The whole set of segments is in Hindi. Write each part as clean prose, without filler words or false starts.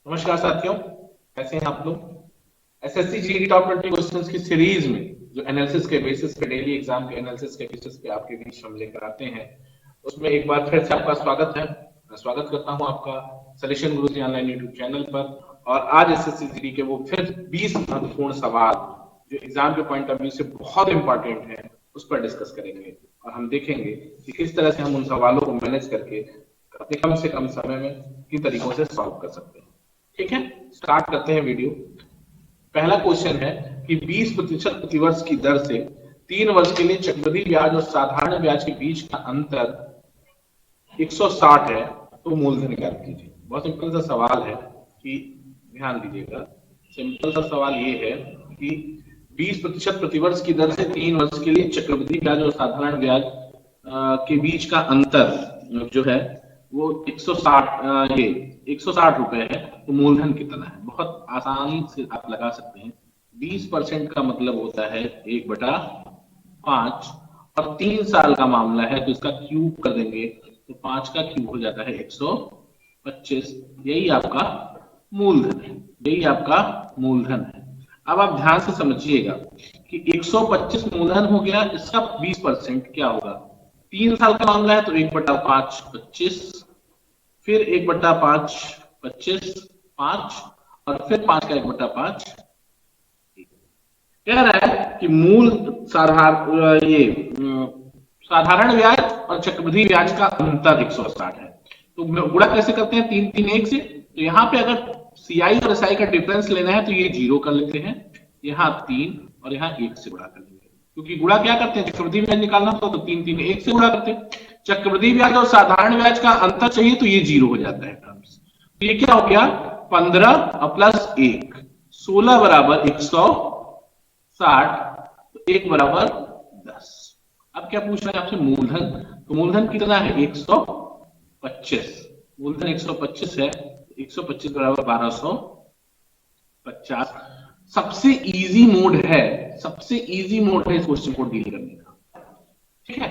नमस्कार साथियों, कैसे हैं आप लोग। एसएससी जीडी टॉप 20 क्वेश्चंस की सीरीज में जो एनालिसिस के बेसिस पे डेली एग्जाम के एनालिसिस के बेसिस पे आपके बीच हम लेकर आते हैं, उसमें एक बार फिर से आपका स्वागत है। मैं स्वागत करता हूं आपका सलेशन गुरुजी ऑनलाइन यूट्यूब चैनल पर। और आज एसएससी जीडी के वो फिर 20 महत्वपूर्ण सवाल जो एग्जाम के पॉइंट ऑफ व्यू से बहुत इंपॉर्टेंट है, उस पर डिस्कस करेंगे। और हम देखेंगे कि किस तरह से हम उन सवालों को मैनेज करके अपने कम से कम समय में किन तरीकों से सॉल्व कर सकते हैं। ठीक है, स्टार्ट करते हैं वीडियो। पहला क्वेश्चन है कि 20% प्रतिवर्ष की दर से 3 वर्ष के लिए चक्रवृद्धि ब्याज और साधारण ब्याज के बीच का अंतर 160 है, तो मूलधन ज्ञात कीजिए। बहुत सिंपल सा सवाल है कि ध्यान दीजिएगा। सिंपल सा सवाल ये है कि 20% प्रतिवर्ष की दर से 3 वर्ष के लिए चक्रवृद्धि ब्याज और साधारण ब्याज के बीच का अंतर जो है वो 160 ये 160 रुपए है, तो मूलधन कितना है। बहुत आसानी से आप लगा सकते हैं। 20% का मतलब होता है 1/5, और 3 साल का मामला है तो इसका क्यूब कर देंगे तो 5 का क्यूब हो जाता है 125। यही आपका मूलधन है, यही आपका मूलधन है। अब आप ध्यान से समझिएगा कि 125 मूलधन हो गया, इसका 20% क्या होगा। 3 साल का मामला है तो 1/5 25, फिर 1/5 25, 5, और फिर 5 का 1/5। कह रहा है कि मूल साधारण साधारण ब्याज और चक्रवृद्धि ब्याज का अंतर 160 है। तो गुणा कैसे करते हैं, 3 3 1 से। तो यहाँ पे अगर सीआई और एसआई का डिफरेंस लेना है तो ये 0 कर लेते हैं, यहाँ 3 और यहाँ 1 से गुणा कर लेंगे। क्योंकि गुणा क्या करते हैं, चक्रवृद्धि ब्याज निकालना तो 3 3 1 से गुणा करते हैं। चक्रवृद्धि ब्याज और साधारण ब्याज का अंतर चाहिए तो ये 0 हो जाता है टर्म्स। तो ये क्या हो गया, 15 प्लस 1 16 बराबर 160, तो 1 बराबर 10। अब क्या पूछ रहा है आपसे, मूलधन। तो मूलधन कितना है, 125। मूलधन 125 है, 125 बराबर 1250। सबसे इजी मोड है, सबसे इजी मोड है इस क्वेश्चन को डील करने का। ठीक है,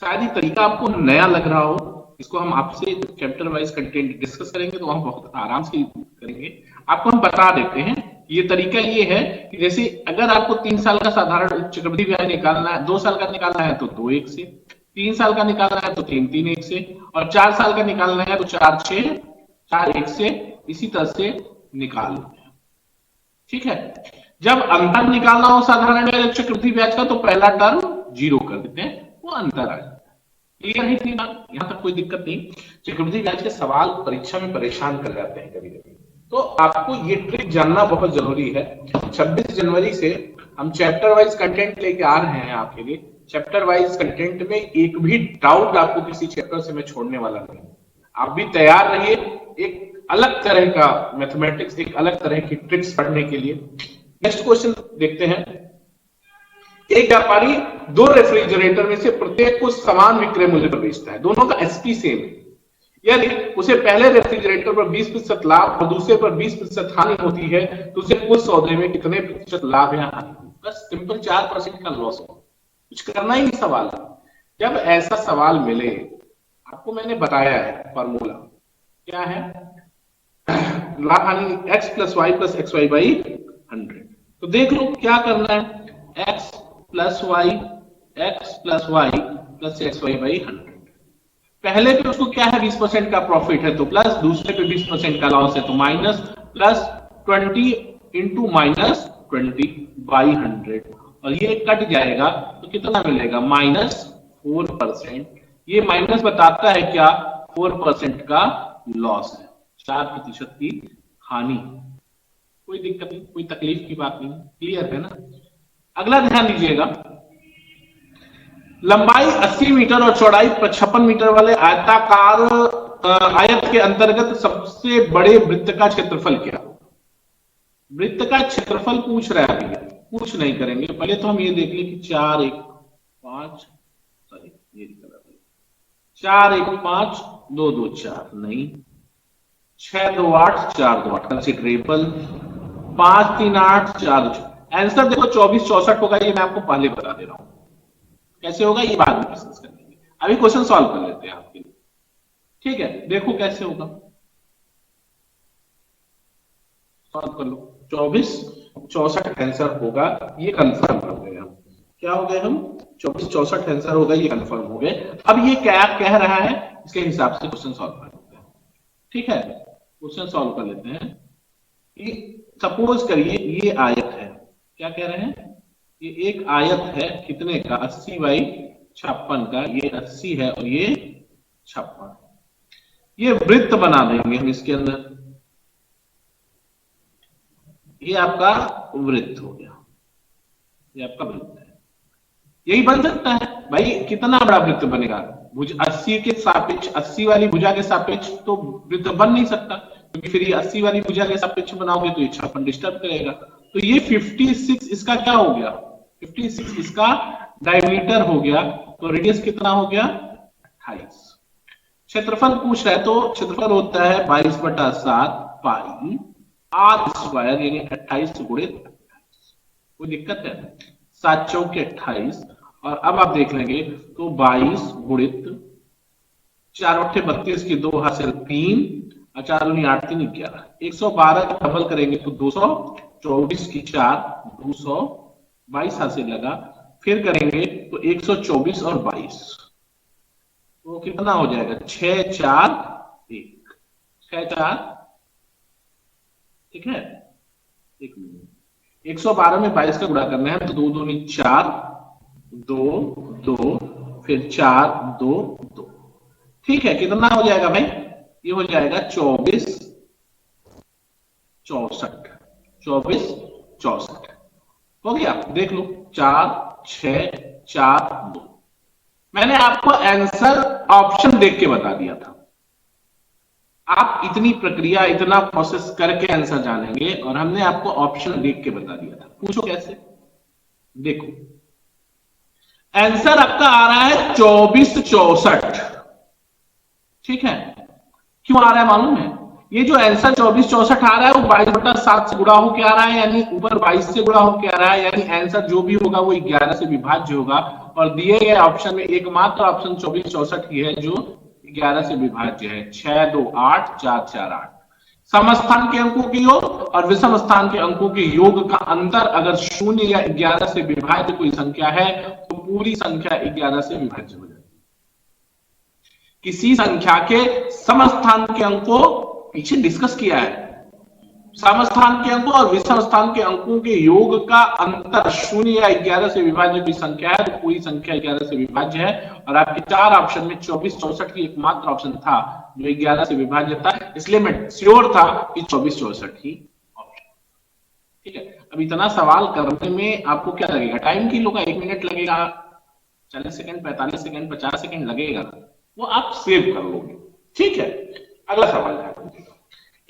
शायद ये तरीका आपको नया लग रहा हो। इसको हम आपसे चैप्टर वाइज कंटेंट डिस्कस करेंगे तो हम बहुत आराम से करेंगे। आपको हम बता देते हैं। ये तरीका ये है कि जैसे अगर आपको 3 साल का साधारण चक्रवृद्धि ब्याज निकालना है, 2 साल का निकालना है तो 2 1 से, 3 साल का निकालना है तो 3 3 1 से, और 4 साल का निकालना है तो 4 6 4 1 से। इसी तरह से निकाल लेते हैं। ठीक है, जब अंतर निकालना हो साधारण ब्याज चक्रवृद्धि ब्याज का तो पहला टर्म 0 कर देते हैं, वो अंतर आ जाता है। क्लियर है इतनी बात, यहां तक कोई दिक्कत नहीं। चक्रवृद्धि ब्याज के सवाल परीक्षा में परेशान कर जाते हैं कभी कभी, तो आपको ये ट्रिक जानना बहुत जरूरी है। 26 जनवरी से हम चैप्टर वाइज कंटेंट लेके आ रहे हैं आपके लिए। चैप्टर वाइज कंटेंट में एक भी डाउट आपको किसी चैप्टर से मैं छोड़ने वाला नहीं। आप भी तैयार रहिए एक अलग तरह का मैथमेटिक्स, एक अलग तरह की ट्रिक्स पढ़ने के लिए। नेक्स्ट क्वेश्चन देखते हैं। एक व्यापारी 2 रेफ्रिजरेटर में से प्रत्येक को समान विक्रय मूल्य पर बेचता है, दोनों का एसपी सेम है। यदि उसे पहले रेफ्रिजरेटर पर 20% लाभ और दूसरे पर 20% हानि होती है तो उसे कुल सौदे में कितने प्रतिशत लाभ या हानि होगी। बस सिंपल 4% का लॉस हो, कुछ करना ही नहीं सवाल। जब ऐसा सवाल मिले, आपको मैंने बताया है फॉर्मूला क्या है, लाभ हानि X plus Y plus X Y by 100। तो देख लो क्या करना है, X plus Y, X plus Y plus X Y by 100। पहले पे उसको क्या है, 20% का प्रॉफिट है तो प्लस, दूसरे पे 20% का लॉस है तो minus, plus 20 into minus 20 by 100, और ये कट जाएगा तो कितना मिलेगा, -4%। ये माइनस बताता है क्या, 4% का लॉस है, 4% की हानि। कोई दिक्कत नहीं, कोई तकलीफ की बात नहीं, क्लियर है ना। अगला ध्यान दीजिएगा, लंबाई 80 मीटर और चौड़ाई 56 मीटर वाले आयताकार आयत के अंतर्गत सबसे बड़े वृत्त का क्षेत्रफल क्या। वृत्त का क्षेत्रफल पूछ रहा है भैया, कुछ नहीं करेंगे। पहले तो हम ये देख लें कि 4 1 5, सॉरी ये 4 1 5 2 2 4 नहीं, 6 2 8 4 2 8 कंसिडरेबल, 5 3 8 4 2। आंसर देखो 24 64 होगा, ये मैं आपको पहले बता दे रहा हूं। कैसे होगा ये बाद में डिस्कस करेंगे, अभी क्वेश्चन सॉल्व कर लेते हैं आपके लिए। ठीक है, देखो कैसे होगा। सॉल्व कर लो। 24 64 आंसर होगा, ये कंफर्म कर गए हम। क्या हो गए हम? 24 64 आंसर होगा, ये कंफर्म हो गए। अब ये क्या कह रहा है, इसके हिसाब से क्वेश्चन सॉल्व कर लेते हैं। ठीक है, क्वेश्चन सॉल्व कर लेते हैं। कि सपोज करिए ये आयत है, क्या कह रहे हैं, ये एक आयत है कितने का, 80 बाई 56 का, ये 80 है और ये 56। ये वृत्त बना देंगे हम इसके अंदर, ये आपका वृत्त हो गया, ये आपका वृत्त है। यही बन सकता है भाई, कितना बड़ा वृत्त बनेगा, भुज 80 के सापेक्ष, 80 वाली भुजा के सापेक्ष तो वृत्त बन नहीं सकता, क्योंकि फिर ये 80 वाली भुजा के सापेक्ष बनाओगे तो ये 56 डिस्टर्ब करेगा। तो ये 56 इसका क्या हो गया, 56 इसका डायमीटर हो गया, तो रेडियस कितना हो गया, 28। क्षेत्रफल पूछ रहा है, तो क्षेत्रफल होता है 22/7 पाई आर स्क्वायर, यानी 28 गुणित 28। कोई दिक्कत है? 7 चौके 28, और अब आप देख लेंगे तो 22 गुणित 4 अट्ठे 32 की 2 हासिल 3 और 4 दूनी 8 3 11, 112 का डबल करेंगे तो 224 की 4 222 हासिल लगा, फिर करेंगे तो 124 और 22, तो कितना हो जाएगा, 6 4 1, 6 4, ठीक है। एक मिनट, 112 में 22 का गुणा करना है, तो 2 दूनी 4 2 2, फिर 4 2 2, ठीक है। कितना हो जाएगा भाई, ये हो जाएगा 24 64, 24 64 हो गया। देख लो 4 6 4 2। मैंने आपको आंसर ऑप्शन देख के बता दिया था, आप इतनी प्रक्रिया इतना प्रोसेस करके आंसर जानेंगे, और हमने आपको ऑप्शन देख के बता दिया था। पूछो कैसे, देखो आंसर आपका आ रहा है 24 64, ठीक है। क्यों आ रहा है मालूम है, ये जो आंसर 24 64 आ रहा है वो 22/7 से गुणा होकर आ रहा है, यानी ऊपर 22 से गुणा होकर आ रहा है, यानी आंसर जो भी होगा वो 11 से विभाज्य होगा। और दिए गए ऑप्शन में एकमात्र ऑप्शन 24 64 ही है जो 11 से विभाज्य है। 6 2 8 4 4 8। समस्थान के अंकों के योग और विषम स्थान के अंकों के योग का अंतर अगर 0 या 11 से विभाज्य कोई संख्या है तो पूरी संख्या 11 से विभाज्य हो जाएगी। किसी संख्या के समस्थान के अंकों पीछे डिस्कस किया है, समस्थान के अंकों और विषम स्थान के अंकों के योग का अंतर 0 या 11 से विभाज्य की संख्या है तो पूरी संख्या 11 से विभाज्य है। और आपके 4 ऑप्शन में 24 64 की एकमात्र ऑप्शन था जो 11 से विभाज्य था, इसलिए मैं श्योर था कि 24 64 ही ऑप्शन, ठीक है। अब इतना सवाल करने में आपको क्या लगेगा, टाइम किलो का 1 मिनट लगेगा, 40 सेकंड 45 सेकंड 50 सेकंड लगेगा, वो आप सेव कर लोगे, ठीक है। अगला सवाल है,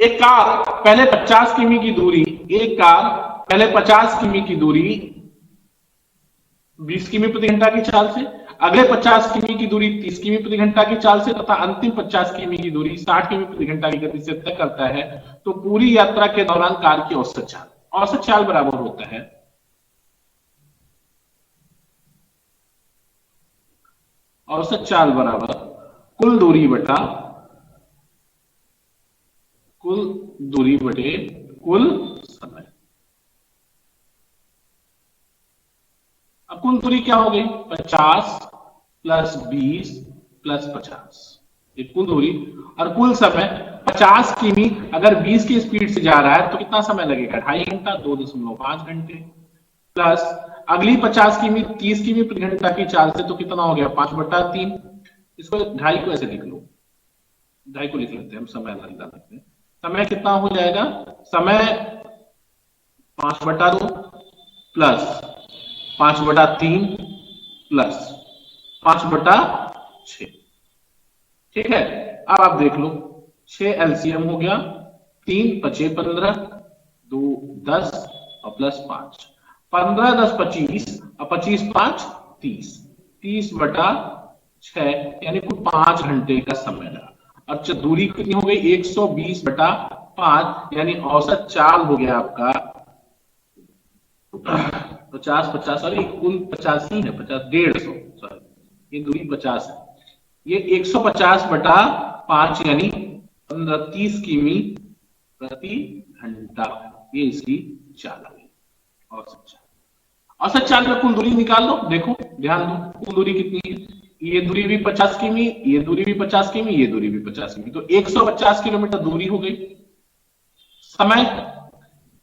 एक कार पहले 50 किमी की दूरी, एक कार पहले 50 किमी की दूरी 20 किमी प्रति घंटा की चाल से, अगले 50 किमी की दूरी 30 किमी प्रति घंटा की चाल से तथा अंतिम 50 किमी की दूरी 60 किमी प्रति घंटा की गति से तय करता है, तो पूरी यात्रा के दौरान कार की औसत चाल बराबर होता है औसत चाल बराबर कुल दूरी बटे कुल समय। अब कुल दूरी क्या हो गई, 50 + 20 + 50, ये कुल दूरी। और कुल समय 50 किमी अगर 20 की स्पीड से जा रहा है तो कितना समय लगेगा, 2.5 घंटा, 2.5 घंटे, प्लस अगली 50 किमी 30 किमी प्रति घंटा की चाल से तो कितना हो गया, 5/3। इसको 2.5 को ऐसे लिख लो, 2.5 को लिख लेते हैं हम, समय निकाल लेते हैं। समय कितना हो जाएगा, समय 5/2 प्लस 5/3 प्लस 5/6, ठीक है। अब आप देख लो 6 एलसीएम हो गया, 3 5 15, 2 10 और प्लस 5, 15 10 25 और 25 5 30, 30/6, यानी कुल 5 घंटे का समय लगा। अच्छा, दूरी कितनी हो गई, 120/5, यानी औसत चाल हो गया आपका 50 50, सॉरी कुल 50 ही है, 50 150, सॉरी ये दूरी 50 है, ये 150/5 यानी 30 किमी प्रति घंटा। ये इसकी चाल आ गई। औसत चाल में कुल दूरी निकाल लो। देखो ध्यान दो, कुल दूरी कितनी है, ये दूरी भी 50 किमी, ये दूरी भी 50 किमी, ये दूरी भी 50 किमी, तो 150 किलोमीटर दूरी हो गई। समय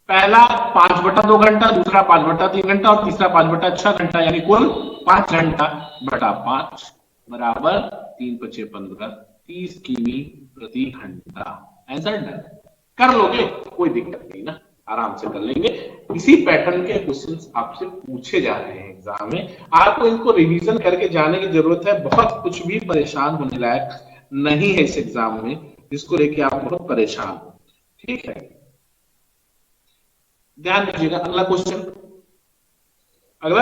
पहला 5/2 घंटा, दूसरा 5/3 घंटा और तीसरा 5/6 घंटा, यानी कुल 5 घंटा बटा 5 बराबर 3 × 5 = 15, 30 किमी प्रति घंटा। Answer done. कर लोगे, कोई दिक्कत नहीं ना, आराम से कर लेंगे। इसी पैटर्न के क्वेश्चंस आपसे पूछे जा रहे हैं एग्जाम में, आपको इनको रिवीजन करके जाने की जरूरत है। बहुत कुछ भी परेशान होने लायक नहीं है इस एग्जाम में जिसको लेके आप बहुत परेशान हो, ठीक है। ध्यान दीजिएगा। अगला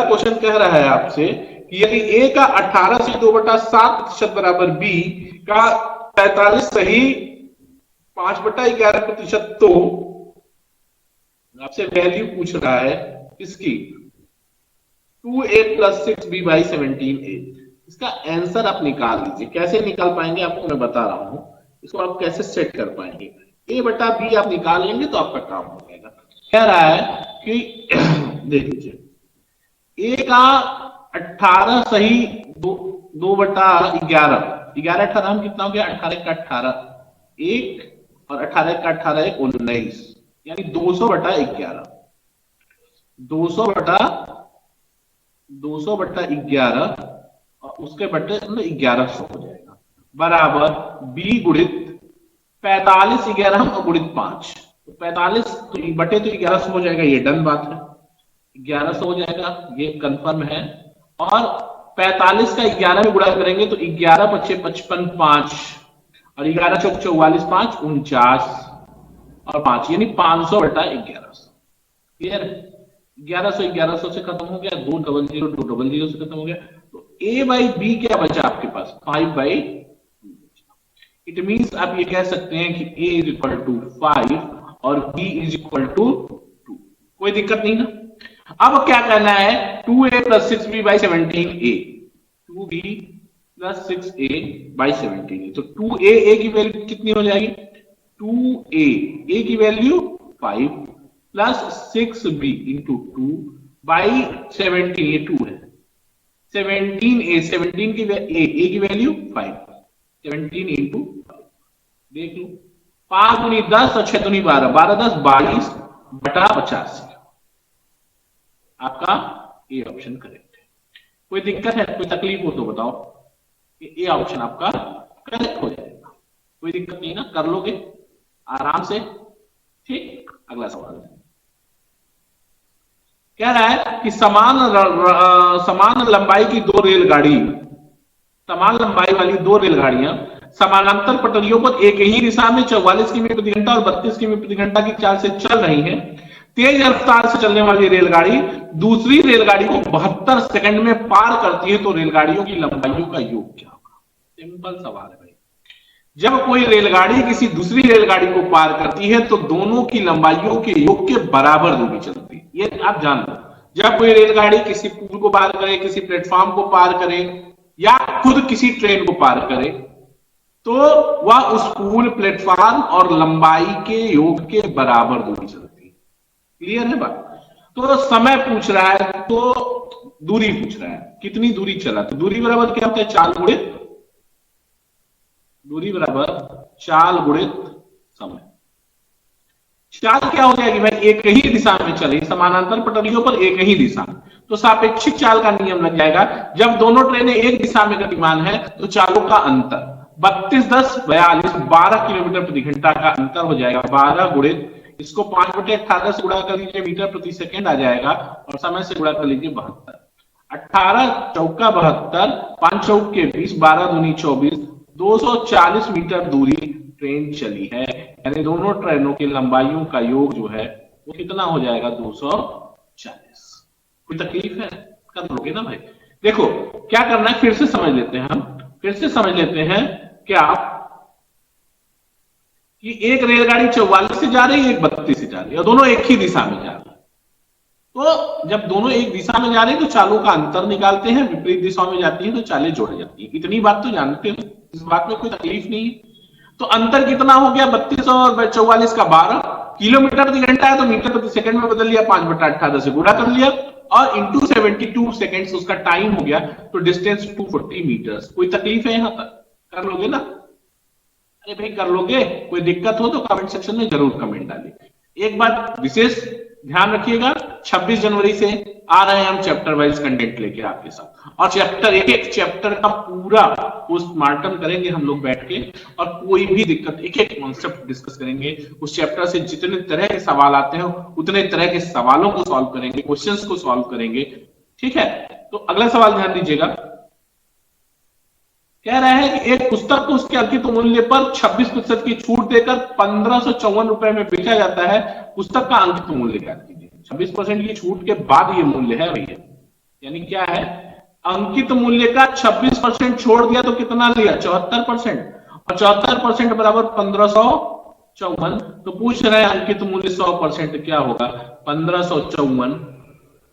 क्वेश्चन कह रहा है आपसे कि यदि ए का 18 से 2/7% बराबर बी का 43 सही 5/11%, तो आपसे वैल्यू पूछ रहा है इसकी 2a + 6b/17a। इसका आंसर आप निकाल लीजिए। कैसे निकाल पाएंगे आपको मैं बता रहा हूं, इसको आप कैसे सेट कर पाएंगे। a/b आप निकाल लेंगे तो आपका काम हो जाएगा। कह रहा है कि देख लीजिए, a का 18 सही 2/11, 11 18 कितना हो गया, 18 का 18 1 और 18 का 18 1 19, यानी 200/11, 200/11 और उसके बटे 1100 हो जाएगा बराबर b गुणित 45 11 और गुणित 5, तो 45 बटे तो 1100 हो जाएगा, ये डन बात है। 1100 हो जाएगा, ये कंफर्म है। और 45 का 11 में गुणा करेंगे तो 11 × 5 = 55, 5 और 11 × 4 = 44, 5 49 और 5 यानी 500/1100। क्लियर है। 1100 से खत्म हो गया, 200 से खत्म हो गया, तो a/b क्या बचा आपके पास, 5/2। इट मींस आप ये कह सकते हैं कि a = 5 और b = 2। कोई दिक्कत नहीं ना। अब क्या करना है, 2a + 6b/17a, 2b + 6a/17a, तो 2a की वैल्यू कितनी हो जाएगी, 2a की वैल्यू 5 + 6b × 2/17, ये 2 है, 17a, 17 की a की वैल्यू 5, 17 × 5 देख लो, 5 × 10 और 6 × 12, 12 10 22/85। आपका ए ऑप्शन करेक्ट है। कोई दिक्कत है, कोई तकलीफ हो तो बताओ, ए ऑप्शन आपका करेक्ट हो जाएगा। कोई दिक्कत नहीं ना, कर लोगे आराम से, ठीक। अगला सवाल कह रहा है कि समान लंबाई की दो रेलगाड़ी, समान लंबाई वाली दो रेलगाड़ियां समानांतर पटरियों पर एक ही दिशा में 44 किमी प्रति घंटा और 32 किमी प्रति घंटा की चाल से चल रही है। तेज रफ्तार से चलने वाली रेलगाड़ी दूसरी रेलगाड़ी को 72 सेकंड में पार करती है, तो रेलगाड़ियों की लंबाइयों का योग क्या होगा। सिंपल सवाल है भाई। जब कोई रेलगाड़ी किसी दूसरी रेलगाड़ी को पार करती है तो दोनों की लंबाइयों के योग के बराबर दूरी चलती है, ये आप जान लो। जब कोई रेलगाड़ी किसी पुल को पार करे, किसी प्लेटफॉर्म को पार करे या खुद किसी ट्रेन को पार करे, तो वह उस पुल, प्लेटफॉर्म और लंबाई के योग के बराबर दूरी चलती है। क्लियर है बात। तो समय पूछ रहा है तो दूरी पूछ रहा है, कितनी दूरी चला, तो दूरी बराबर क्या होता है, चाल गुणित दूरी बराबर चाल गुणित समय। चाल क्या हो जाएगी भाई, एक ही दिशा में चले, समानांतर पटरियों पर एक ही दिशा, तो सापेक्षिक चाल का नियम लग जाएगा। जब दोनों ट्रेनें एक दिशा में गतिमान है तो चालों का अंतर 32 10 42 12 किलोमीटर प्रति घंटा का अंतर हो जाएगा। 12 गुणित इसको 5/18 से गुणा कर लीजिए, मीटर प्रति सेकेंड आ जाएगा, और समय से गुणा कर लीजिए 72। 18 चौका 72, 5 चौक के 20, 12 दूनी 24, 240 मीटर दूरी ट्रेन चली है, यानी दोनों ट्रेनों की लंबाइयों का योग जो है वो कितना हो जाएगा, 240। कोई तकलीफ है, कर लोगे ना भाई। देखो क्या करना है, फिर से समझ लेते हैं हम, फिर से समझ लेते हैं क्या कि एक रेलगाड़ी 44 से जा रही है, एक 32 से जा रही है, और दोनों एक ही दिशा में जा रही है। तो जब दोनों एक दिशा में जा रहे हैं तो चालों का अंतर निकालते हैं, विपरीत दिशा में जाती है तो चालें जोड़ जाती है। इतनी बात तो जानते हो, इस बात में कोई तकलीफ नहीं है। तो अंतर कितना हो गया, 32 और 44 का 12, किलोमीटर प्रति घंटा है तो मीटर प्रति सेकंड में बदल लिया, 5/18 से गुणा कर लिया और इंटू 72 सेकेंड्स उसका टाइम हो गया, तो डिस्टेंस 240 मीटर्स। कोई तकलीफ है यहां तक? कर लोगे ना? अरे भाई कर लोगे, कोई दिक्कत हो तो कमेंट सेक्शन में जरूर कमेंट डालिए। एक बात विशेष ध्यान रखिएगा, 26 जनवरी से आ रहे हैं हम चैप्टर वाइज कंटेंट लेके आपके साथ, और चैप्टर एक चैप्टर का पूरा पोस्टमार्टम करेंगे हम लोग बैठ के, और कोई भी दिक्कत एक एक कॉन्सेप्ट डिस्कस करेंगे। उस चैप्टर से जितने तरह के सवाल आते हैं उतने तरह के सवालों को सॉल्व करेंगे, क्वेश्चंस को सॉल्व करेंगे। ठीक है, तो अगला सवाल ध्यान दीजिएगा। कह रहा है कि एक पुस्तक को उसके अंकित मूल्य पर 26% की छूट देकर 1554 रुपए में बेचा जाता है, पुस्तक का अंकित मूल्य ज्ञात कीजिए। 26% की छूट के बाद ये मूल्य है भैया, यानी क्या है, अंकित मूल्य का 26% छोड़ दिया तो कितना लिया, 74%, और 74% बराबर 1554। तो पूछ रहे हैं अंकित मूल्य 100% क्या होगा, 1554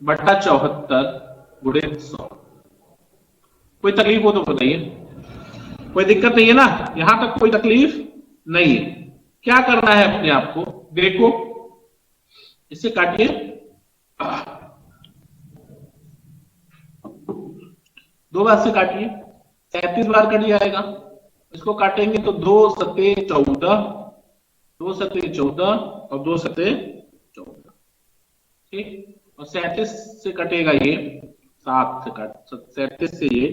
बटा 74 गुणे 100। कोई तकलीफ हो तो बताइए, कोई दिक्कत नहीं है ना, यहां तक कोई तकलीफ नहीं है। क्या करना है अपने आप को, देखो इसे काटिए, 2 बार से काटिए, 37 बार कट जाएगा। इसको काटेंगे तो 2 सते 14, 2 सते 14 और 2 सते 14, ठीक, और 37 से कटेगा ये, 7 से काट, 37 से ये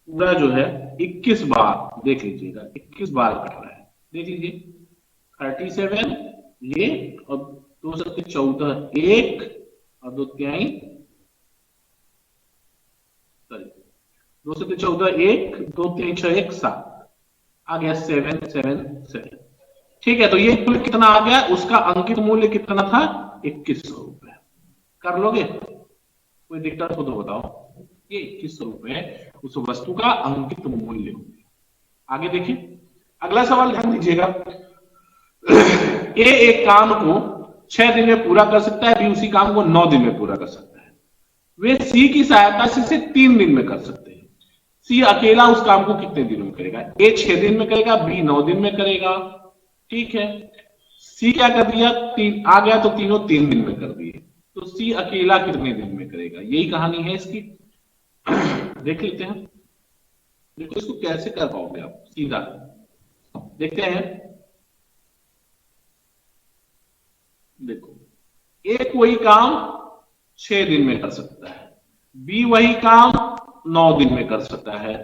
पूरा जो है 21 बार, देख लीजिएगा 21 बार कट रहा है, देख लीजिए 37 ये, और 2 सत्ते 14 1, और 2 तिहाई, सॉरी 2 सत्ते 14 1, 2 तिहाई 6 1 7, आ गया 777। ठीक है, तो ये कुल कितना आ गया, उसका अंकित मूल्य कितना था, 2100 रुपए। कर लोगे? कोई दिक्कत हो तो बताओ। ये 2100 रुपए उस वस्तु का अंकित मूल्य हो गया। आगे देखिए, अगला सवाल ध्यान दीजिएगा। ए एक काम को 6 दिन में पूरा कर सकता है, बी उसी काम को 9 दिन में पूरा कर सकता है। वे सी की सहायता से इसे 3 दिन में कर सकते हैं। सी अकेला उस काम को कितने दिनों में करेगा? ए 6 दिन में करेगा, बी 9 दिन में करेगा। ठीक है, सी क्या कर दिया, 3 आ गया तो तीनों 3 दिन में कर दिए, तो सी अकेला कितने दिन में करेगा, यही कहानी है इसकी। देख लेते हैं, देखो इसको कैसे कर पाओगे आप, सीधा देखते हैं। देखो, ए कोई काम 6 दिन में कर सकता है, बी वही काम 9 दिन में कर सकता है,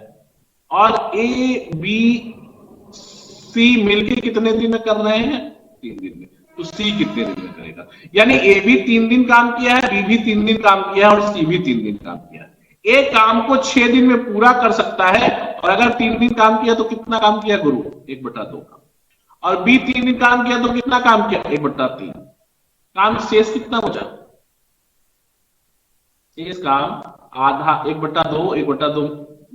और ए बी सी मिलकर कितने दिन में कर रहे हैं, 3 दिन में। तो सी कितने दिन में करेगा, यानी ए भी 3 दिन काम किया है, बी भी 3 दिन काम किया है, और सी भी 3 दिन काम किया है। ए काम को 6 दिन में पूरा कर सकता है, और अगर 3 दिन काम किया तो कितना काम किया गुरु, 1/2 काम, और बी 3 दिन काम किया तो कितना काम किया, 1/3 काम, शेष कितना बचा, शेष काम आधा, 1/2 1/2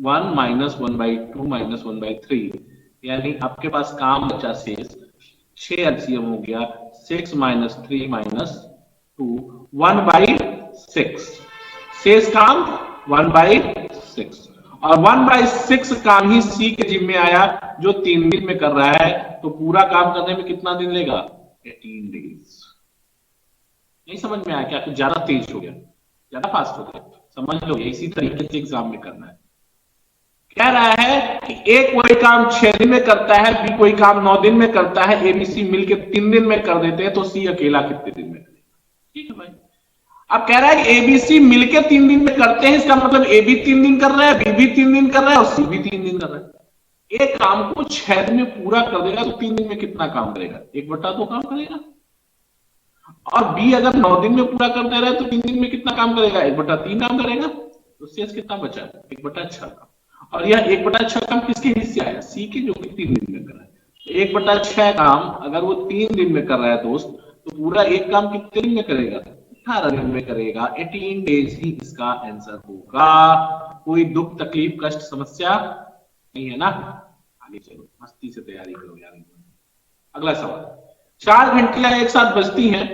1 माइनस 1/2 माइनस 1/3, यानी आपके पास काम बचा शेष 6 एलसीएम हो गया, 6 माइनस 3 माइनस 2 1/6, शेष काम 1/6, और 1/6 काम ही सी के जिम्मे आया जो 3 दिन में कर रहा है, तो पूरा काम करने में कितना दिन लेगा, 18 डेज। नहीं समझ में आया क्या, कुछ ज्यादा तेज हो गया, ज्यादा फास्ट हो गया, समझ लो इसी तरीके से एग्जाम में करना है। कह रहा है कि ए कोई काम 6 दिन में करता है, बी कोई काम 9 दिन में करता है, ए बी सी मिलकर 3 दिन में कर देते हैं, तो सी अकेला कितने दिन में करेगा। ठीक है भाई, अब कह रहा है कि एबीसी मिलकर 3 दिन में करते हैं, इसका मतलब ए भी 3 दिन कर रहा है, बी भी 3 दिन कर रहा है, और सी भी 3 दिन कर रहा है। एक काम को 6 दिन में पूरा कर देगा तो 3 दिन में कितना काम करेगा, 1/2 काम करेगा, और बी अगर 9 दिन में पूरा कर दे रहा है तो 3 दिन में कितना काम करेगा, 1/3 काम करेगा, तो शेष कितना बचा, 1/6 काम। और यह 1/6 काम किसके हिस्से आया, सी के, जो कि 3 दिन में कर रहा है। 1/6 काम अगर वो 3 दिन में कर रहा है दोस्त, तो पूरा एक काम कितने दिन में करेगा, 18 दिन में करेगा, 18 डेज ही इसका आंसर होगा। कोई दुख तकलीफ कष्ट समस्या नहीं है ना, आगे चलो मस्ती से तैयारी करो यार। अगला सवाल, 4 घंटियां एक साथ बजती हैं,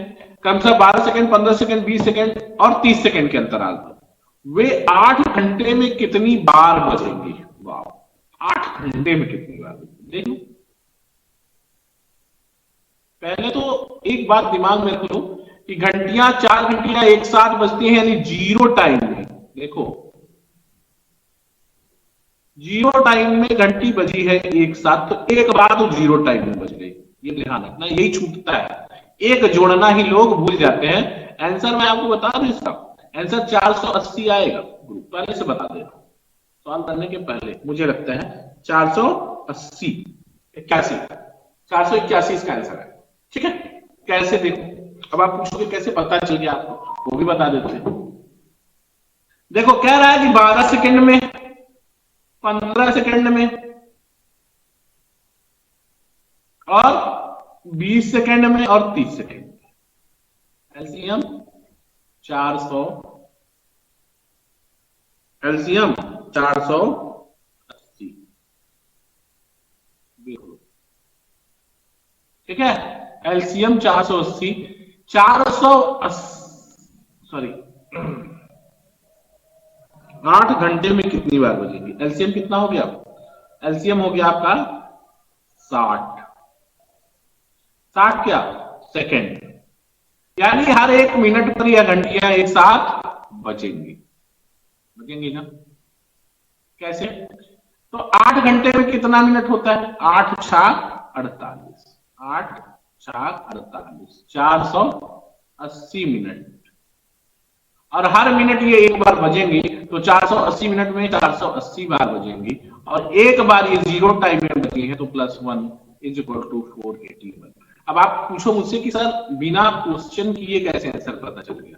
कम से 12 सेकंड 15 सेकंड 20 सेकंड और 30 सेकंड के अंतराल पर, वे 8 घंटे में कितनी बार बजेंगी। वाह, 8 घंटे में कितनी बार बजेंगी, देखो पहले तो एक बात दिमाग में रखो कि घंटियां 4 घंटियां एक साथ बजती हैं, यानी जीरो टाइम में। देखो, जीरो टाइम में घंटी बजी है एक साथ, तो एक बार तो जीरो टाइम में बज गई, ये ध्यान रखना, यही छूटता है, एक जोड़ना ही लोग भूल जाते हैं। आंसर मैं आपको बता दूं इसका, आंसर 480 आएगा, ग्रुप पहले से बता दे रहा हूं, सवाल करने के पहले मुझे लगता है 480, 81, 481 इसका आंसर है। ठीक है, कैसे देखो, अब आप पूछोगे कैसे पता चल गया आपको, वो भी बता देते हैं। देखो कह रहा है कि 12 सेकंड में, 15 सेकंड में और 20 सेकंड में और 30 सेकंड में, एलसीएम 400, एलसीएम 480, ठीक है, एलसीएम 480, 480 8 घंटे में कितनी बार बजेगी? एलसीएम कितना हो गया? एलसीएम हो गया आपका 60, 60 क्या सेकंड, यानी हर 1 मिनट पर या घंटियां एक साथ बजेंगी, बजेंगी ना? कैसे? तो 8 घंटे में कितना मिनट होता है? 8 छाक 48, 8 छाक 48, 480 मिनट, और हर मिनट ये एक बार बजेंगी, तो 480 मिनट में 480 बार बजेंगी, और एक बार ये जीरो टाइम में बजी है, तो +1 इज इक्वल टू 481। अब आप पूछो मुझसे कि सर बिना क्वेश्चन किए कैसे आंसर पता चल गया?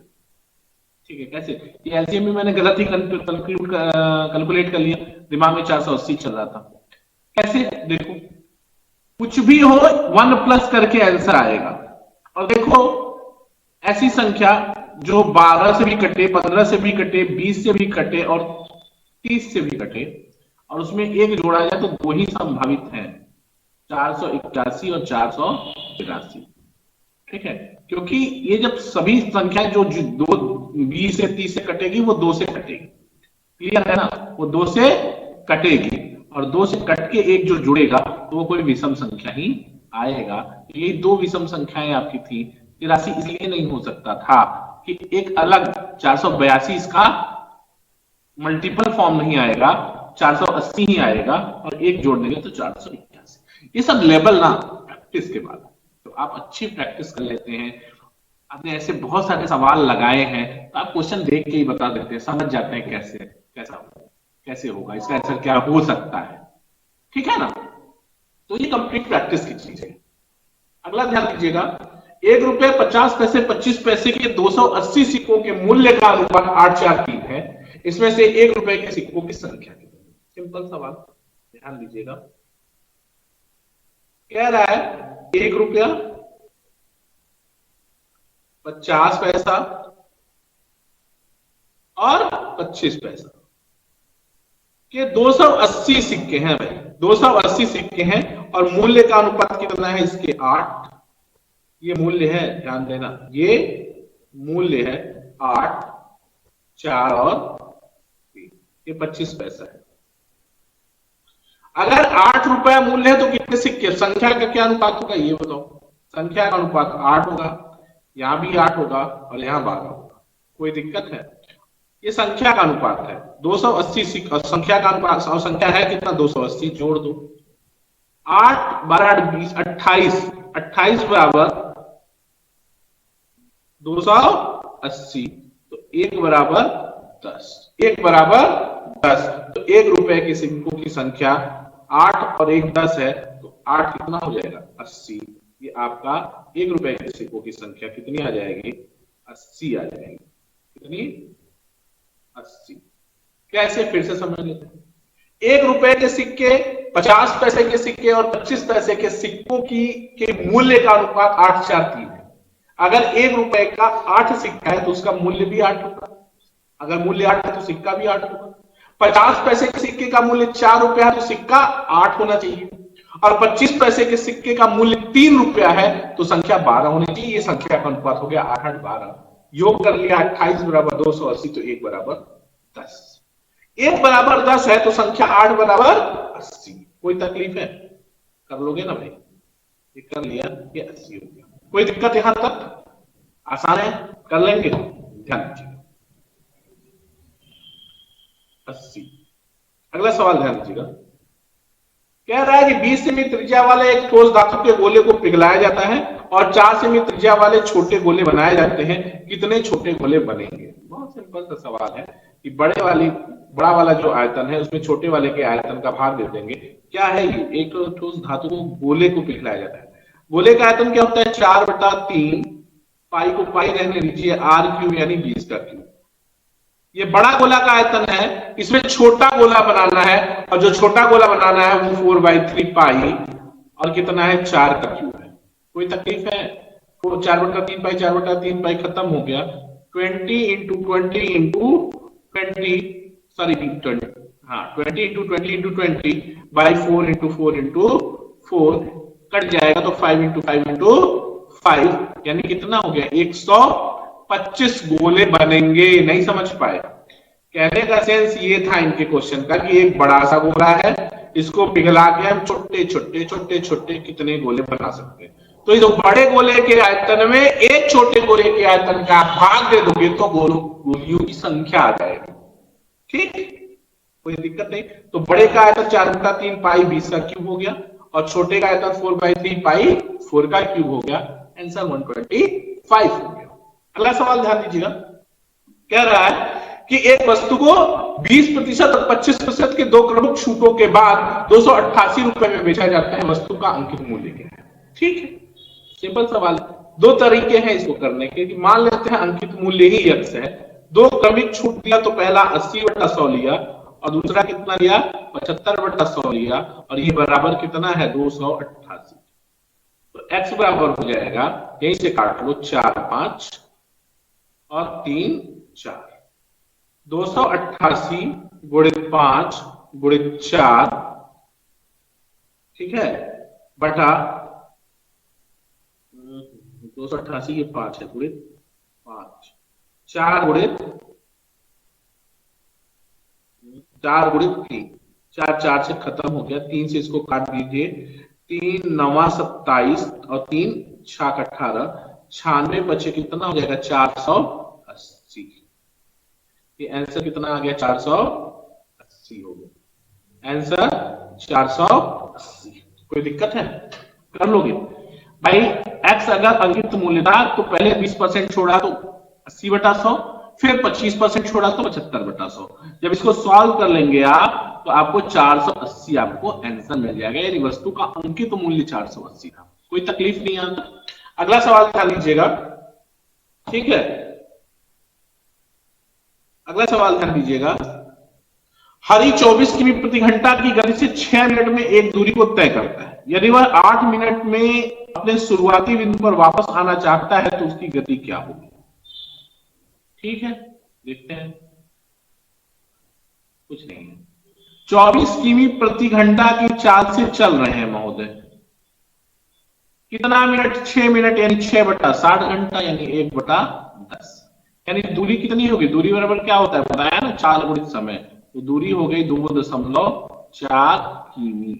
ठीक है, कैसे? ये एलसीएम भी मैंने गलत ही कैलकुलेट कर लिया, दिमाग में 480 चल रहा था। कैसे? देखो, कुछ भी हो 1 प्लस करके आंसर आएगा, और देखो ऐसी संख्या जो 12 से भी कटे, 15 से भी कटे, 20 से भी कटे और 30 से भी कटे, और उसमें एक जोड़ा जाए, तो दो ही संभावित हैं, 481 और 483। ठीक है, क्योंकि ये जब सभी संख्या जो दो 20 से 30 से कटेगी, वो 2 से कटेगी, क्लियर है ना? वो 2 से कटेगी, और 2 से कट के एक जो जुड़ेगा, तो वो कोई विषम संख्या ही आएगा। ये 2 विषम संख्याएं आपकी थी, 83 इसलिए नहीं हो सकता था कि एक अलग 482 इसका मल्टीपल फॉर्म नहीं आएगा, 480 ही आएगा, और एक जोड़ देंगे तो 481। ये सब लेवल ना प्रैक्टिस के बाद, तो आप अच्छी प्रैक्टिस कर लेते हैं, आपने ऐसे बहुत सारे सवाल लगाए हैं, तो आप क्वेश्चन देख के ही बता देते हैं, समझ जाते हैं कैसे होगा, इसका आंसर क्या हो सकता है। ठीक है ना? तो ये कंप्लीट प्रैक्टिस की चीज है। अगला ध्यान दीजिएगा, 1 रुपए 50 पैसे 25 पैसे के 280 सिक्कों के मूल्य का अनुपात 843 है, इसमें से 1 रुपए के सिक्कों की संख्या कितनी? सिंपल सवाल, ध्यान दीजिएगा। कह रहा है 1 रुपया 50 पैसा और 25 पैसा के 280 सिक्के हैं भाई, 280 सिक्के हैं, और मूल्य का अनुपात कितना है इसके? 8। ये मूल्य है, ध्यान देना, ये मूल्य है 8, 4 और 3, ये 25 पैसा है। अगर 8 रुपया मूल्य है तो कितने सिक्के? संख्या का क्या अनुपात होगा ये बताओ? संख्या का अनुपात 8 होगा, यहां भी 8 होगा, और यहां 12 होगा। कोई दिक्कत है? ये संख्या का अनुपात है, 280 सिक्के, संख्या का अनुपात, और संख्या है कितना? 280, जोड़ दो, 8 12 20 28, 28 बराबर 280, तो 1 बराबर 10, 1 बराबर 10, तो 1 रुपए के सिक्कों की संख्या 8 और 1 10 है, तो 8 कितना हो जाएगा? 80। ये आपका 1 रुपए के सिक्कों की संख्या कितनी आ जाएगी? 80 आ जाएगी। कितनी? 80। कैसे? फिर से समझ लेते हैं। 1 रुपए के सिक्के, 50 पैसे के सिक्के और 25 पैसे के सिक्कों की के मूल्य का अनुपात 843 है। अगर 1 रुपए का 8 सिक्का है तो उसका मूल्य भी 8 होगा, अगर मूल्य 8 है तो सिक्का भी 8 होगा। 50 पैसे के सिक्के का मूल्य 4 रुपया है तो सिक्का 8 होना चाहिए, और 25 पैसे के सिक्के का मूल्य 3 रुपया है तो संख्या 12 होनी चाहिए। ये संख्या का अनुपात हो गया 8 8 12, योग कर लिया 28 बराबर 280, तो 1 बराबर 10। 1 बराबर 10 है तो संख्या 8 बराबर 80। कोई तकलीफ है? कर लोगे ना भाई? ये कर लिया, ये 80 हो गया। कोई दिक्कत यहां तक? आसान है, कर लेंगे? ध्यान दीजिए। 80। अगला सवाल ध्यान दीजिएगा, कह रहा है कि 20 सेमी त्रिज्या वाले एक ठोस धातु के गोले को पिघलाया जाता है और 4 सेमी त्रिज्या वाले छोटे गोले बनाए जाते हैं, कितने छोटे गोले बनेंगे? बहुत सिंपल सा सवाल है कि बड़ा वाला जो आयतन है उसमें छोटे वाले के आयतन का भाग दे देंगे। क्या है ये? एक ठोस धातु को गोले को पिघलाया जाता है। गोले का आयतन क्या होता है? 4/3, पाई को पाई रहने दीजिए, r³ यानी 20 का क्यूब। ये बड़ा गोला का आयतन है, इसमें छोटा गोला बनाना है और जो छोटा गोला बनाना है वो 4/3 पाई और कितना है? 4 का क्यूब है। कोई तकलीफ है? 4/3 पाई, 4/3 पाई खत्म हो गया। 20 इंटू 20 इंटू 20, सॉरी 20, हाँ 20 into 20 into 20 by 4 into 4 into 4 cut जाएगा तो 5 इंटू 5 इंटू 5 यानी कितना हो गया? 125 गोले बनेंगे। नहीं समझ पाए? कहने का सेंस ये था इनके क्वेश्चन का कि एक बड़ा सा गोला है, इसको पिघला के हम छोटे छोटे छोटे छोटे कितने गोले बना सकते हैं। तो इस बड़े गोले के आयतन में एक छोटे गोले के आयतन का भाग दे दोगे तो गोलियों की संख्या आ जाएगी। ठीक, कोई दिक्कत नहीं। तो बड़े का आयतन 4/3 पाई 20 का क्यूब हो गया और छोटे का आयतन 4/3 पाई 4 का क्यूब हो गया। आंसर 125 हो गया। अगला सवाल ध्यान दीजिएगा, कह रहा है कि एक वस्तु को 20% और 25% के दो क्रमिक छूटों के बाद 288 रुपए में बेचा जाता है, वस्तु का अंकित मूल्य क्या है? ठीक है, सिंपल सवाल। दो तरीके हैं इसको करने के कि मान लेते हैं अंकित मूल्य ही x है, दो क्रमिक छूट दिया तो पहला 80/100 लिया और दूसरा कितना लिया? 75/100 लिया और ये बराबर कितना है? 288। तो x बराबर हो जाएगा, यहीं से काट लो, 4 5 और 3 4, 288 गुणित 5 गुणित 4, ठीक है, बटा 288 ये 5 है, गुणित 5, 4 गुणित 3, 4 4 से खत्म हो गया, 3 से इसको काट दीजिए, 3 9 27 और 3 6 18, 96 बचे कितना हो जाएगा? 480। ये आंसर कितना आ गया? 480 हो गया। आंसर 480। कोई दिक्कत है? कर लोगे भाई। x अगर अंकित मूल्य था तो पहले 20% छोड़ा तो 80/100, फिर 25% छोड़ा तो 75/100। जब इसको सॉल्व कर लेंगे आप तो आपको 480 आपको आंसर मिल जाएगा, यानी वस्तु का अंकित मूल्य 480 था। कोई तकलीफ नहीं आता। अगला सवाल ध्यान लीजिएगा, ठीक है, अगला सवाल ध्यान दीजिएगा। हरी 24 किमी प्रति घंटा की गति से 6 मिनट में एक दूरी को तय करता है। यदि वह 8 मिनट में अपने शुरुआती बिंदु पर वापस आना चाहता है तो उसकी गति क्या होगी? ठीक है, देखते हैं। कुछ नहीं है। 24 किमी प्रति घंटा की चाल से चल रहे हैं महोदय। कितना मिनट? 6 मिनट, यानी 6/60 घंटा, यानी 1/10। यानी दूरी कितनी होगी? दूरी बराबर क्या होता है बताया ना? चाल गुणित समय। तो दूरी हो गई 2.4 किमी।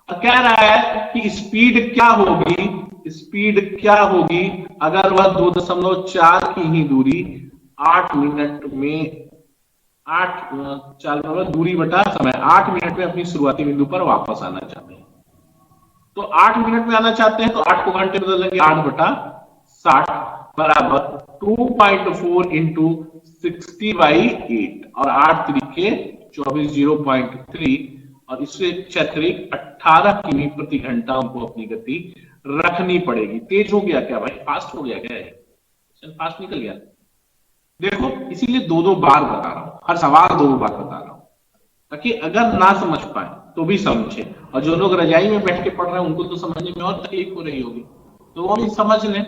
कह रहा है कि स्पीड क्या होगी? स्पीड क्या होगी अगर वह 2.4 की ही दूरी 8 मिनट में 8 चाल बराबर दूरी बटा समय 8 मिनट में अपनी शुरुआती बिंदु पर वापस आना चाहते हैं। तो 8 मिनट में आना चाहते हैं तो 8 को घंटे बदल देंगे, 8/60 बराबर 2.4 इंटू 60/8 और 8 तरीके 24, 0.3 और इससे अतिरिक्त 18 किमी प्रति घंटा हमको अपनी गति रखनी पड़ेगी। तेज हो गया क्या भाई? फास्ट हो गया क्या? फास्ट निकल गया। देखो इसीलिए दो बार बता रहा हूं, हर सवाल दो बार बता रहा हूं ताकि अगर ना समझ पाए तो भी समझे, और जो लोग रजाई में बैठ के पढ़ रहे हैं उनको तो समझने में और तकलीफ हो रही होगी तो वो भी समझ लें।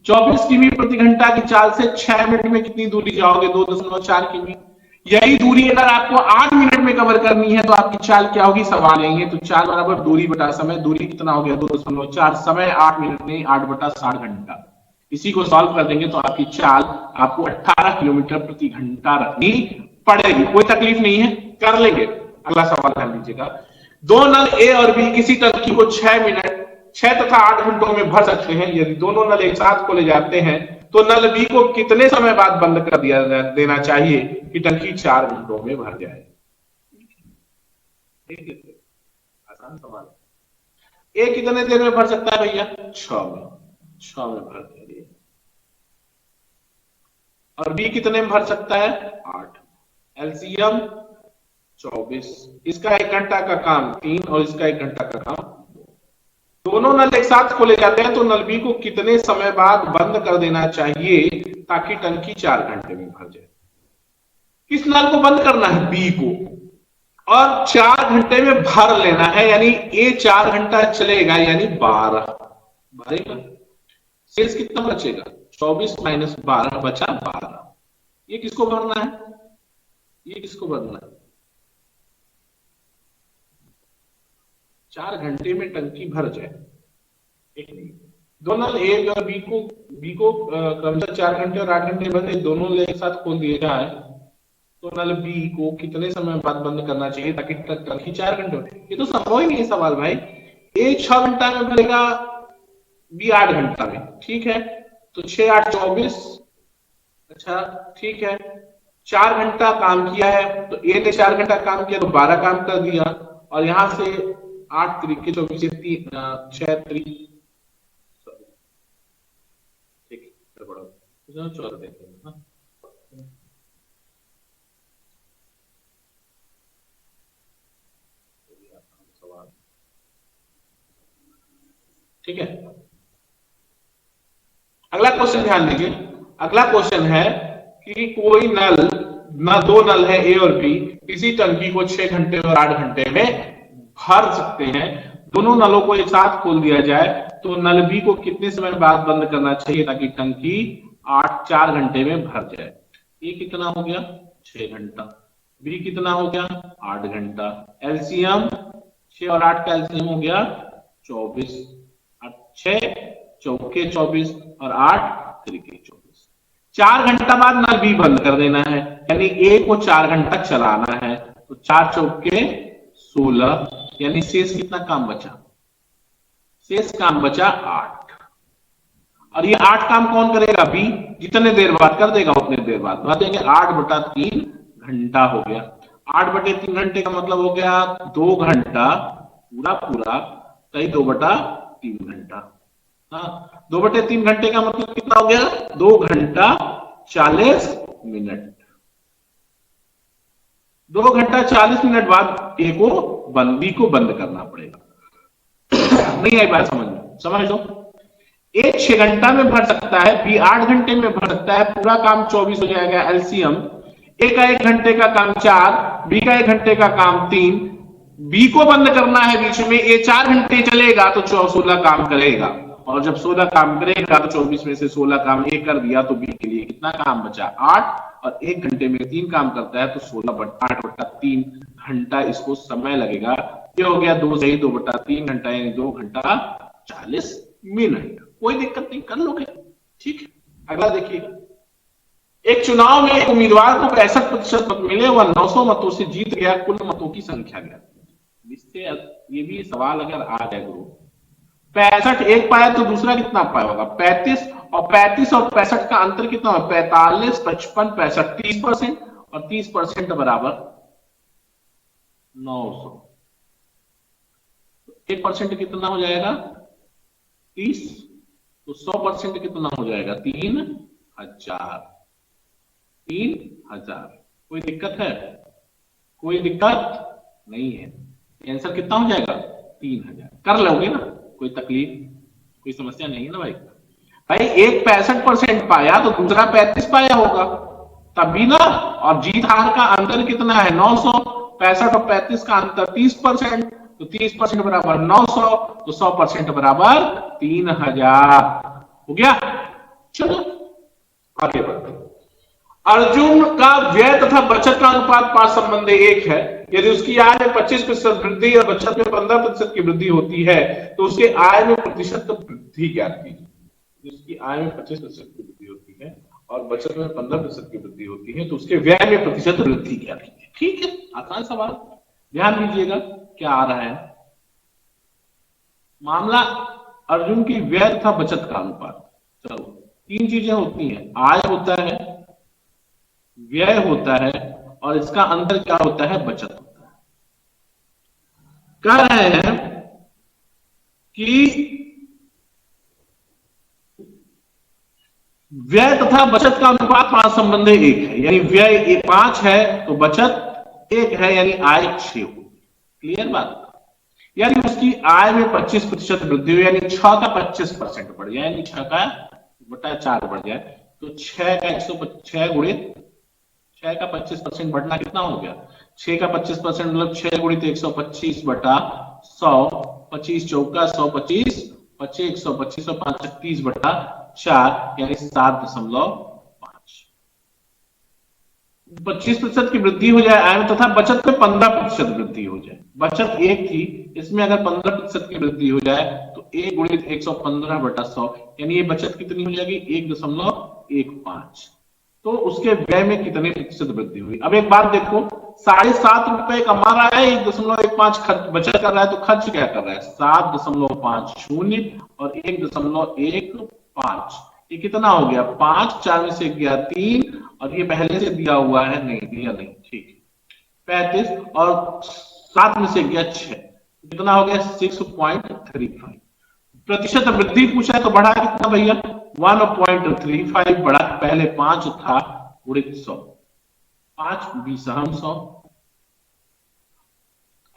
24 किमी प्रति घंटा की चाल से 6 मिनट में कितनी दूरी जाओगे? 2.4 किमी। यही दूरी अगर आपको 8 मिनट में कवर करनी है तो आपकी चाल क्या होगी? सवाल यही है। तो चाल बराबर दूरी बटा समय। दूरी कितना हो गया? 2.4, समय 8 मिनट में 8/60 घंटा। इसी को सॉल्व कर देंगे तो आपकी चाल आपको 18 किलोमीटर प्रति घंटा रखनी पड़ेगी। कोई तकलीफ नहीं है, कर लेंगे। अगला सवाल ध्यान लीजिएगा। दो नल ए और बी किसी टंकी को 6 मिनट 6 तथा 8 घंटों में भर सकते हैं। यदि दोनों नल एक साथ खोले जाते हैं तो नल बी को कितने समय बाद बंद कर देना चाहिए कि टंकी 4 घंटों में भर जाए? आसान सवाल। ए कितने देर में भर सकता है भैया? 6 में भर देंगे। और बी कितने में भर सकता है? 8। एलसीएम 24। इसका 1 घंटा का काम 3 और इसका 1 घंटा का काम 2। दोनों नल एक साथ खोले जाते हैं तो नल बी को कितने समय बाद बंद कर देना चाहिए ताकि टंकी 4 घंटे में भर जाए? किस नल को बंद करना है? बी को। और 4 घंटे में भर लेना है, यानी ए 4 घंटा चलेगा, यानी 12 भरेगा। शेष कितना बचेगा? 24 माइनस 12 बचा 12। ये किसको भरना है? ये किसको भरना है? 4 घंटे में टंकी भर जाए। एक नहीं, दोनों ए और बी को क्रमशः 4 घंटे और 8 घंटे भरे, दोनों एक साथ खोल दिए जाए तो नल बी को कितने समय बाद बंद करना चाहिए ताकि टंकी 4 घंटे? ये तो संभव ही नहीं है सवाल भाई। ए 6 घंटा में भरेगा, बी 8 घंटा में, ठीक है, तो 6 8 24। अच्छा ठीक है, 4 घंटा काम किया है तो ए ने 4 घंटा काम किया तो 12 काम कर दिया, और यहां से 8 तरीके 24 से 6 3, ठीक है, 14 देखते हैं। ठीक है, अगला क्वेश्चन ध्यान दीजिए। अगला क्वेश्चन है कि कोई नल, ना दो नल है ए और बी, किसी टंकी को 6 घंटे और 8 घंटे में भर सकते हैं। दोनों नलों को एक साथ खोल दिया जाए तो नल बी को कितने समय बाद बंद करना चाहिए ताकि टंकी 4 घंटे में भर जाए? ए कितना हो गया? 6 घंटा। बी कितना हो गया? 8 घंटा। एलसीएम 6 और 8 का एलसीएम हो गया 24। 6 चौके 24 और 8 तरीके 24। 4 घंटा बाद नल बी बंद कर देना है, यानी ए को 4 घंटा चलाना है, तो 4 चौके 16, यानी शेष कितना काम बचा? शेष काम बचा 8। और ये 8 काम कौन करेगा? बी। जितने देर बाद कर देगा उतने देर बाद भर देंगे। 8/3 घंटा हो गया। 8/3 घंटे का मतलब हो गया 2 घंटा पूरा पूरा, कहीं 2/3 घंटा। हाँ, 2/3 घंटे का मतलब कितना हो गया? 2 घंटा 40 मिनट। 2 घंटा 40 मिनट बाद ए को बी को बंद करना पड़ेगा। नहीं आई बात समझ में? समझ लो, ए 6 घंटा में भर सकता है, बी 8 घंटे में भर सकता है, पूरा काम 24 हो जाएगा। एलसीएम ए का 1 घंटे का काम 4, बी का 1 घंटे का काम 3। बी को बंद करना है बीच में, ए 4 घंटे चलेगा तो 16 काम करेगा, और जब 16 काम करेगा तो 24 में से 16 काम ए कर दिया तो बी के लिए कितना काम बचा? 8। और 1 घंटे में 3 काम करता है तो 16/8/3 घंटा इसको समय लगेगा। ये हो गया 2 से 2/3 घंटा, यानी 2 घंटा 40 मिनट। कोई दिक्कत नहीं, कर लोगे। ठीक है, अगला देखिए। एक चुनाव में एक उम्मीदवार को 65% मत मिले, वह 900 मतों से जीत गया, कुल मतों की संख्या क्या? इससे ये भी सवाल अगर आ जाए गुरु, 65 एक पाया तो दूसरा कितना पाया होगा? 35, और 35 और 65 का अंतर कितना होगा? 45, 55, 65, 30%, और 30% बराबर 900। 1% कितना हो जाएगा? 30, तो 100% कितना हो जाएगा? 3000। 3000। कोई दिक्कत है? कोई दिक्कत नहीं है। आंसर कितना हो जाएगा? 3000। कर लोगे ना? कोई तकलीफ, कोई समस्या नहीं है ना भाई? भाई एक 65% पाया तो दूसरा 35 पाया होगा तभी ना। और जीत हार का अंतर कितना है? 900। 65 और 35 का अंतर 30%, तो 30% बराबर 900, तो 100% बराबर 3000 हो गया। चलो आगे बढ़ते। अर्जुन का व्यय तथा बचत का अनुपात 5 संबंधी 1 है। यदि उसकी आय में 25% वृद्धि और बचत में 15% की वृद्धि होती है तो उसके आय में प्रतिशत वृद्धि ज्ञात कीजिए। उसकी आय में 25% की वृद्धि होती है और बचत में 15% की वृद्धि होती है तो उसके व्यय में प्रतिशत वृद्धि ज्ञात कीजिए। ठीक है, आसान सवाल, ध्यान दीजिएगा क्या आ रहा है। मामला अर्जुन की व्यय तथा बचत का अनुपात। चलो, तीन चीजें होती हैं, आय होता है, व्यय होता है, और इसका अंतर क्या होता है, बचत होता है। कह रहे हैं कि व्यय तथा बचत का अनुपात 5 संबंधी 1 है, यानी व्यय 5 है तो बचत 1 है, यानी आय 6 होगी। क्लियर बात? यानी उसकी आय में 25% वृद्धि हुई, यानी 6 का 25% बढ़ गया, यानी 6 का बटा 4 बढ़ जाए तो 6 का 106 गुणित 6 का 25% बढ़ना कितना हो गया, 6 का 25% मतलब 6 गुणित 125 बटा 100, 25 चौका 125, 25 125 और 5 30 बटा 4, यानी 7.5। 25% की वृद्धि हो जाए आय में तथा बचत में 15% वृद्धि हो जाए। बचत 1 थी, इसमें अगर 15% की वृद्धि हो जाए तो 1 गुणित 115 बटा 100, यानी ये बचत कितनी हो जाएगी, 1.15। तो उसके व्यय में कितने प्रतिशत वृद्धि हुई। अब एक बात देखो, 7.5 रुपए कमा रहा है, 1.15 खर्च बचत कर रहा है, तो खर्च क्या कर रहा है, 7.50 और 1.15, ये कितना हो गया, 5, 4 में से गया 3, और ये पहले से दिया हुआ है, नहीं दिया नहीं, ठीक 35, और 7 में से गया 6, कितना हो गया 6.35। प्रतिशत वृद्धि पूछा है तो बढ़ा कितना भैया, 1.35 बढ़ा, पहले 5 था गुणित 100, 5 20 100,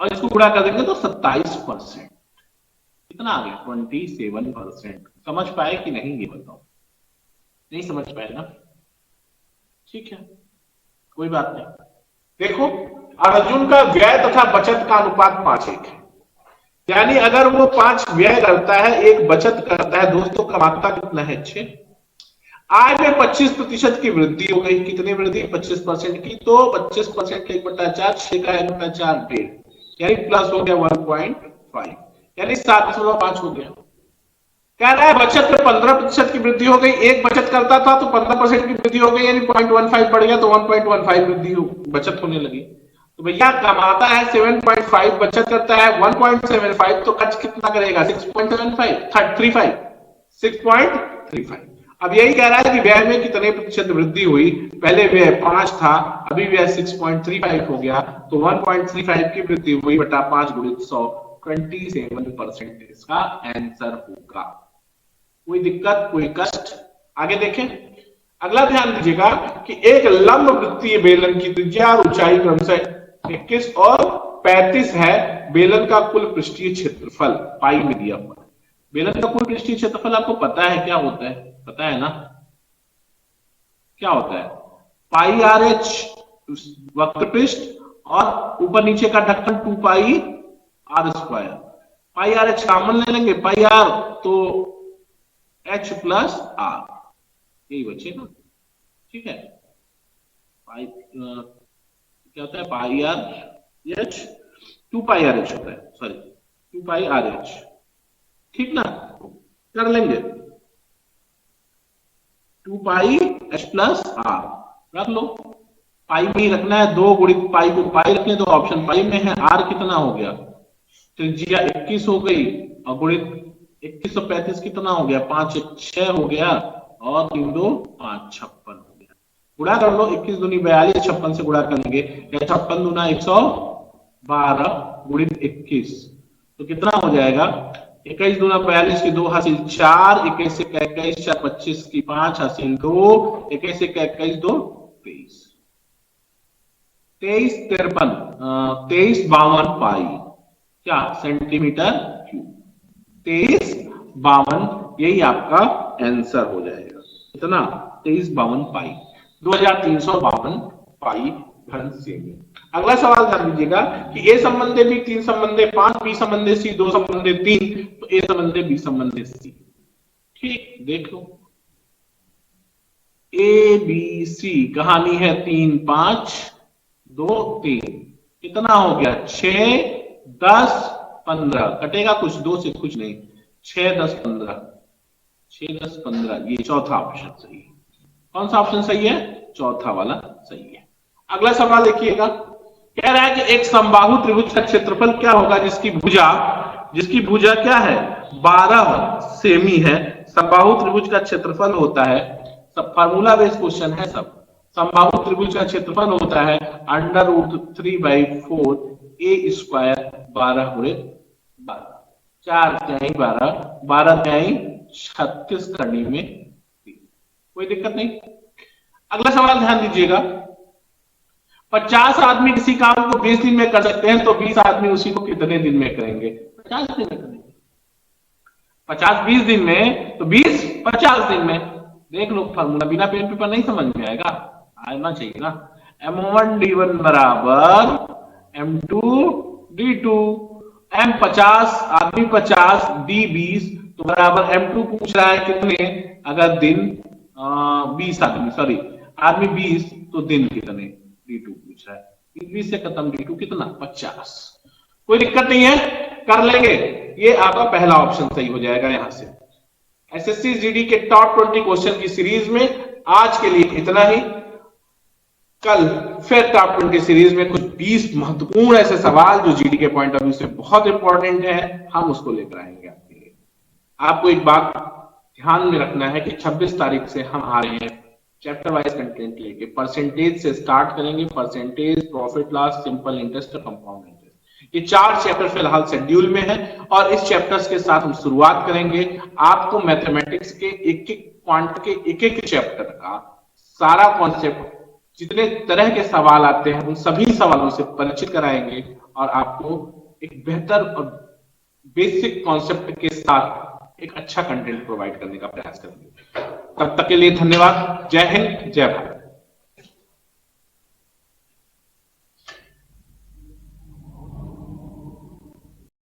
और इसको गुणा कर देंगे तो 27%, कितना आ गया 27%। समझ पाए कि नहीं ये बताओ, नहीं समझ पाए ना, ठीक है कोई बात नहीं। देखो, अर्जुन का व्यय तथा बचत का अनुपात 5:1 है, यानी अगर वो 5 व्यय करता है 1 बचत करता है, दोस्तों कमाता कितना है 6। आय में 25% की वृद्धि हो गई, कितनी वृद्धि 25% की, तो 25% 1/4, 6 का 1/4 1.5, यानी प्लस हो गया 1.5, यानी 7.5 हो गया। कह रहा है बचत में 15% की वृद्धि हो गई, 1 बचत करता था तो 15% की वृद्धि हो गई, यानी 0.15 बढ़ गया, तो 1.15 वृद्धि बचत होने लगी। तो भैया कमाता है 7.5, बचत करता है 1.75, तो खर्च कितना करेगा 6.35, 6.35। अब यही कह रहा है कि व्यय में कितने प्रतिशत वृद्धि हुई, पहले व्यय 5 था, अभी व्यय 6.35 हो गया, तो 1.35 की वृद्धि हुई बटा 5 गुणित 100, 27% इसका आंसर होगा। कोई दिक्कत, कोई कष्ट? आगे देखें, अगला ध्यान दीजिएगा कि एक लंब वृत्तीय बेलन की त्रिज्या और ऊंचाई क्रमशः 21 और 35 है, बेलन का कुल पृष्ठीय क्षेत्रफल पाई में दिया हुआ है। बेलन का कुल पृष्ठीय क्षेत्रफल आपको पता है क्या होता है, पता है ना, क्या होता है, पाई आर एच वक्र पृष्ठ और ऊपर नीचे का ढक्कन 2 pi r square. Pi r h common ले लेंगे, पाई आर तो एच प्लस आर, यही बचेगा, ठीक है। पाई क्या होता है, pi r h 2 pi r h होता है, सॉरी 2 पाई आर एच, ठीक ना, कर लेंगे 2 पाई एच प्लस आर रख लो, पाई में ही रखना है, 2 गुणित पाई को पाई रखने दो, ऑप्शन पाई में है, आर कितना हो गया, त्रिज्या 21 हो गई, और गुणित 21 और 35 कितना हो गया, 5 1 6 हो गया, और 3 2 5 56 हो गया। गुणा कर लो, 21 दूनी 42, 56 से गुणा करेंगे, 56 दूना 112 गुणित 21, तो कितना हो जाएगा, 21 दूना 42 की 2 हासिल 4, 21 से 21 4 25 की 5 हासिल 2, 21 से 21 2 23, 23 53 23 52 पाई क्या सेंटीमीटर क्यूब, 23 52, यही आपका आंसर हो जाएगा, कितना 23 52 पाई, 2352 पाई घन सेमी। अगला सवाल ध्यान दीजिएगा कि ए संबंधे बी 3 संबंधे 5, बी संबंधे सी 2 संबंधे 3, तो ए संबंधे बी संबंधे सी, ठीक देख लो, ए बी सी कहानी है 3 5 2 3, कितना हो गया 6 10 15, कटेगा कुछ, 2 से कुछ नहीं, 6 10 15, 6 10 15, ये चौथा ऑप्शन सही है। कौन सा ऑप्शन सही है, चौथा वाला सही है। अगला सवाल देखिएगा, कह रहा है कि एक समबाहु त्रिभुज का क्षेत्रफल क्या होगा जिसकी भुजा जिसकी भुजा क्या है 12 सेमी है। समबाहु त्रिभुज का क्षेत्रफल होता है, सब फार्मूला बेस्ड क्वेश्चन है सब। समबाहु त्रिभुज का क्षेत्रफल होता है √3/4 ए स्क्वायर 12 × 12, 4 तिहाई 12, 12 तिहाई 36 करने में 3। कोई दिक्कत नहीं। अगला सवाल ध्यान दीजिएगा, 50 आदमी किसी काम को 20 दिन में कर सकते हैं, तो 20 आदमी उसी को कितने दिन में करेंगे? 50 दिन में करेंगे। 50 20 दिन में, तो 20 50 दिन में। देख लो फार्मूला, बिना पेन पेपर नहीं समझ में आएगा, आना चाहिए ना। M1D1 बराबर M2D2। M 50 आदमी 50 D 20, तो बराबर M2 पूछ रहा है कितने, अगर दिन 20 आदमी, सॉरी आदमी 20 तो दिन कितने, D2 पूछ रहा है। 20 से खत्म, D2 कितना 50। कोई दिक्कत नहीं है, कर लेंगे। ये आपका पहला ऑप्शन सही हो जाएगा। यहां से एसएससी जीडी के टॉप 20 क्वेश्चन की सीरीज में आज के लिए इतना ही। कल फिर टॉप 20 सीरीज में कुछ 20 महत्वपूर्ण ऐसे सवाल जो जीडी के पॉइंट ऑफ व्यू से बहुत इंपॉर्टेंट है, हम उसको लेकर आएंगे आपके लिए। आपको एक बात ध्यान में रखना है कि 26 तारीख से हम आ रहे हैं चैप्टर वाइज कंटेंट लेके। परसेंटेज से स्टार्ट करेंगे, percentage, profit loss, simple interest और कंपाउंड इंटरेस्ट। ये 4 चैप्टर फिलहाल शेड्यूल में है और इस चैप्टर्स के साथ हम शुरुआत करेंगे। आपको मैथमेटिक्स के एक एक क्वांट के एक एक चैप्टर का सारा कॉन्सेप्ट, जितने तरह के सवाल आते हैं उन सभी सवालों से परिचित कराएंगे और आपको एक बेहतर और बेसिक कॉन्सेप्ट के साथ एक अच्छा कंटेंट प्रोवाइड करने का प्रयास करेंगे। तब तक के लिए धन्यवाद। जय हिंद, जय भारत।